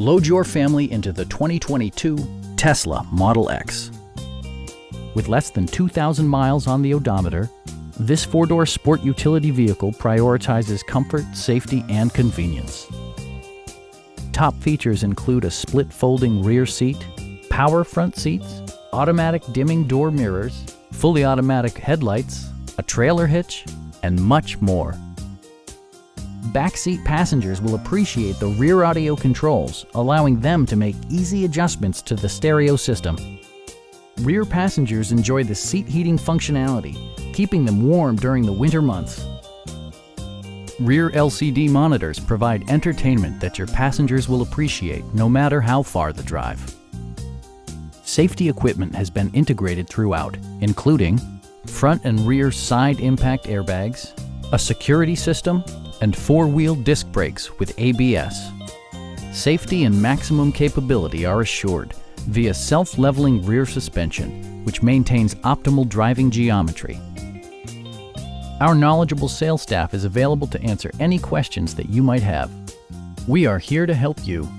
Load your family into the 2022 Tesla Model X. With less than 2,000 miles on the odometer, this four-door sport utility vehicle prioritizes comfort, safety, and convenience. Top features include a split folding rear seat, power front seats, automatic dimming door mirrors, fully automatic headlights, a trailer hitch, and much more. Backseat passengers will appreciate the rear audio controls, allowing them to make easy adjustments to the stereo system. Rear passengers enjoy the seat heating functionality, keeping them warm during the winter months. Rear LCD monitors provide entertainment that your passengers will appreciate no matter how far the drive. Safety equipment has been integrated throughout, including front and rear side impact airbags, a security system, and four-wheel disc brakes with ABS. Safety and maximum capability are assured via self-leveling rear suspension, which maintains optimal driving geometry. Our knowledgeable sales staff is available to answer any questions that you might have. We are here to help you.